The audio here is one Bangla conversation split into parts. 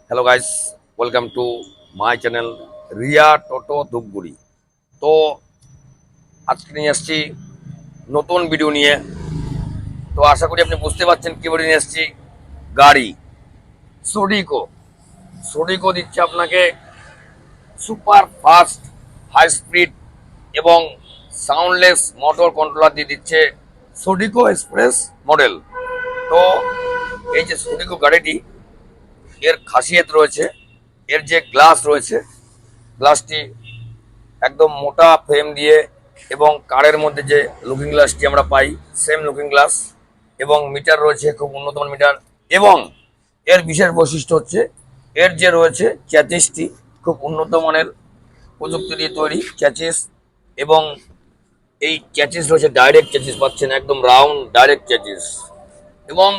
Hello guys, welcome to my channel Riya Toto Dhupguri. তো আজকে নিয়ে এসেছি নতুন ভিডিও নিয়ে। তো আশা করি আপনি বুঝতে পারছেন কি ভিডিও নিয়ে এসেছি। গাড়ি সোডিকো সোডিকো দিচ্ছে আপনাকে সুপার ফাস্ট হাই স্পিড এবং সাউন্ডলেস মোটর কন্ট্রোলার দিয়ে দিচ্ছে সোডিকো এক্সপ্রেস মডেল। তো এই যে সোডিকো গাড়িটি, এর খাসিয়ত রয়েছে, এর যে গ্লাস রয়েছে, গ্লাসটি একদম মোটা ফ্রেম দিয়ে এবং কারের মধ্যে যে লুকিং গ্লাসটি আমরা পাই সেম লুকিং গ্লাস, এবং মিটার রয়েছে খুব উন্নত মানের মিটার। এবং এর বিশেষ বৈশিষ্ট্য হচ্ছে এর যে রয়েছে চ্যাচিসটি খুব উন্নত মানের প্রযুক্তি দিয়ে তৈরি চ্যাচিস, এবং এই চ্যাচিস রয়েছে ডাইরেক্ট চ্যাচিস পাচ্ছেন, একদম রাউন্ড ডাইরেক্ট চ্যাচিস। এবং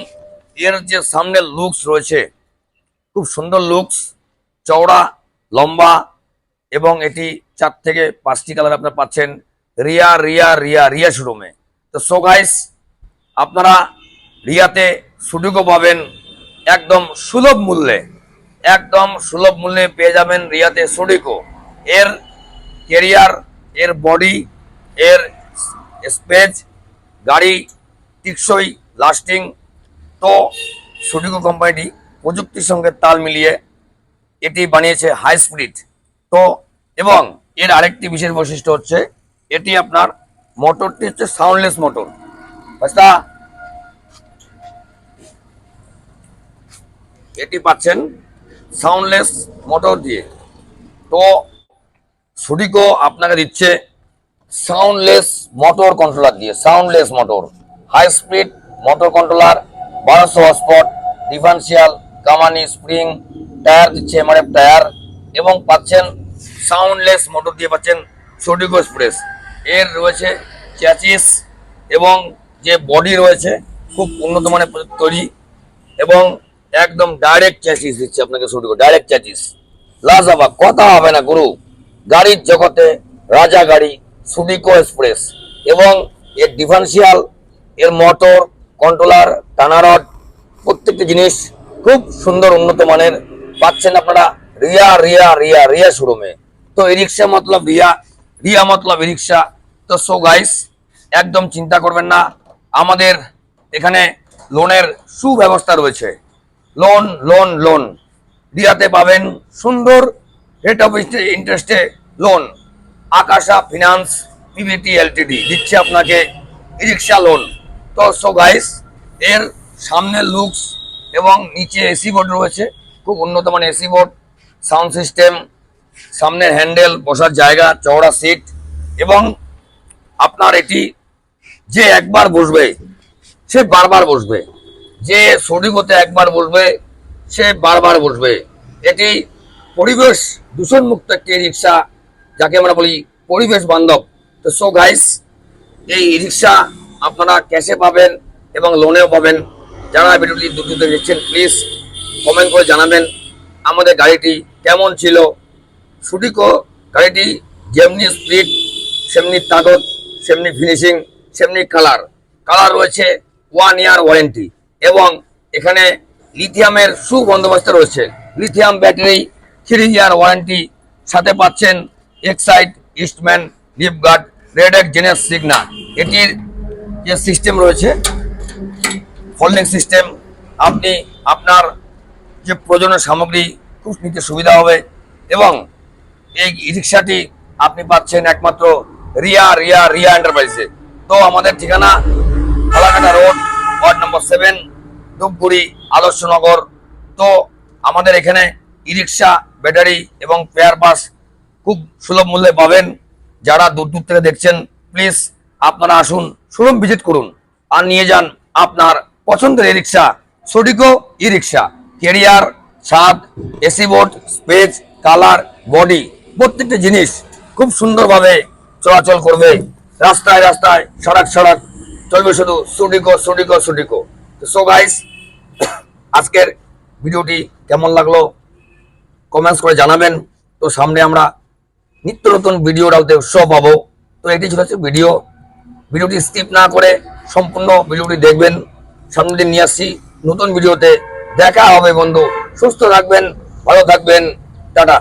এর যে সামনের লুকস রয়েছে খুব সুন্দর লুকস, চওড়া, লম্বা, এবং এটি 4 থেকে 5টি কালার আপনারা পাচ্ছেন রিয়া রিয়া রিয়া রিয়া শোরুমে। তো সো গাইস, আপনারা রিয়াতে সুডিকো পাবেন একদম সুলভ মূল্যে, একদম সুলভ মূল্যে পেয়ে যাবেন রিয়াতে সুডিকো। এর কেরিয়ার, এর বডি, এর স্পেস, গাড়ি টিকসই, লাস্টিং। তো সুডিকো কোম্পানিটি প্রযুক্তির সঙ্গে তাল মিলিয়ে এটি বানিয়েছে হাই স্পিড। তো এবং এর আরেকটি বিশেষ বৈশিষ্ট্য হচ্ছে এটি আপনার মোটরটি হচ্ছে সাউন্ডলেস মোটর। বাস্তা এটি পাচ্ছেন সাউন্ডলেস মোটর দিয়ে। তো সুডিকো আপনাকে দিচ্ছে সাউন্ডলেস মোটর কন্ট্রোলার দিয়ে, soundless motor high speed motor controller, 1200 horsepower, differential, কামানি, স্প্রিং, টায়ার দিচ্ছে এমআরএফ টায়ার, এবং পাচ্ছেন সাউন্ডলেস মোটর দিয়ে পাচ্ছেন সুডিকো এক্সপ্রেস। এর রয়েছে চ্যাচিস এবং যে বডি রয়েছে খুব উন্নত মানের তৈরি, এবং একদম ডাইরেক্ট চ্যাচিস দিচ্ছে আপনাকে সুডিকো, ডাইরেক্ট চ্যাচিস। লাজাবা, কথা হবে না গুরু, গাড়ির জগতে রাজা গাড়ি সুডিকো এক্সপ্রেস। এবং এর ডিফারেন্সিয়াল, এর মোটর কন্ট্রোলার, টানারড, প্রত্যেকটি জিনিস খুব সুন্দর উন্নত মানের পাচ্ছেন আপনারা রিয়া রিয়া রিয়া রিয়া শোরুমে। তো এই রিক্সা মতলব রিয়া, রিয়া মতলব ই রিক্সা। তো সো গাইস, একদম চিন্তা করবেন না, আমাদের এখানে লোনের সুব্যবস্থা রয়েছে। লোন লোন লোন রিয়াতে পাবেন সুন্দর রেট অফ ইন্টারেস্টে লোন। আকাশা ফিনান্স পিভিটি এলটিডি দিচ্ছে আপনাকে রিক্সা লোন। তো সো গাইস, এর সামনের লুকস এবং নিচে এসি বোর্ড রয়েছে, খুব উন্নত মানের এসি বোর্ড, সাউন্ড সিস্টেম, সামনের হ্যান্ডেল, বসার জায়গা, চওড়া সিট। এবং আপনার এটি যে একবার বসবে সে বারবার বসবে, যে সুডিকোতে একবার বসবে সে বারবার বসবে। এটি পরিবেশ দূষণ মুক্ত একটি রিক্সা, যাকে আমরা বলি পরিবেশ বান্ধব। তো সো গাইস, এই রিক্সা আপনারা ক্যাশে পাবেন এবং লোনেও পাবেন। যারা ভিডিওটি দ্রুত দেখছেন প্লিজ কমেন্ট করে জানাবেন আমাদের গাড়িটি কেমন ছিল। সুডিকো গাড়িটি যেমনি স্পিড, সেমনি তাগত, সেমনি ফিনিশিং, সেমনি কালার। কালার রয়েছে 1 ইয়ার ওয়ারেন্টি, এবং এখানে লিথিয়ামের সুবন্দোবস্ত রয়েছে, লিথিয়াম ব্যাটারি, 3 ইয়ার ওয়ারেন্টি, সাথে পাচ্ছেন এক্সাইড, ইস্টম্যান, লিফগার্ড, রেড এক জেনেস সিগনা। এটির যে সিস্টেম রয়েছে ফোল্ডিং সিস্টেম, আপনি আপনার যে প্রয়োজনীয় সামগ্রী খুব নিতে সুবিধা হবে। এবং এই রিক্সাটি আপনি পাচ্ছেন একমাত্র রিয়া রিয়া রিয়া এন্টারপ্রাইজে। তো আমাদের ঠিকানা Falakata road, ward number 7, Dhupguri, Adarsh Nagar. তো আমাদের এখানে ই রিক্সা, ব্যাটারি এবং পেয়ার পাস খুব সুলভ মূল্যে পাবেন। যারা দূর দূর থেকে দেখছেন প্লিজ আপনারা আসুন, শোরুম ভিজিট করুন আর নিয়ে যান আপনার পছন্দের ই রিক্সা। সুডিকো ই রিক্সা, কেরিয়ার, ছাদ, AC board, space, colour, body, প্রত্যেকটা জিনিস খুব সুন্দরভাবে চলাচল করবে। রাস্তায় রাস্তায়, সড়ক সড়ক চলবে শুধু সুডিকো সুডিকো সুডিকো। তো সো গাইস, আজকের ভিডিওটি কেমন লাগলো কমেন্টস করে জানাবেন। তো সামনে আমরা নিত্য নতুন ভিডিও ডালতে উৎসাহ পাবো। তো এটি ছিল ভিডিওটি স্কিপ না করে সম্পূর্ণ ভিডিওটি দেখবেন। সামনে দিন নিয়ে আসছি নতুন ভিডিওতে, দেখা হবে বন্ধু, সুস্থ থাকবেন, ভালো থাকবেন, টাটা।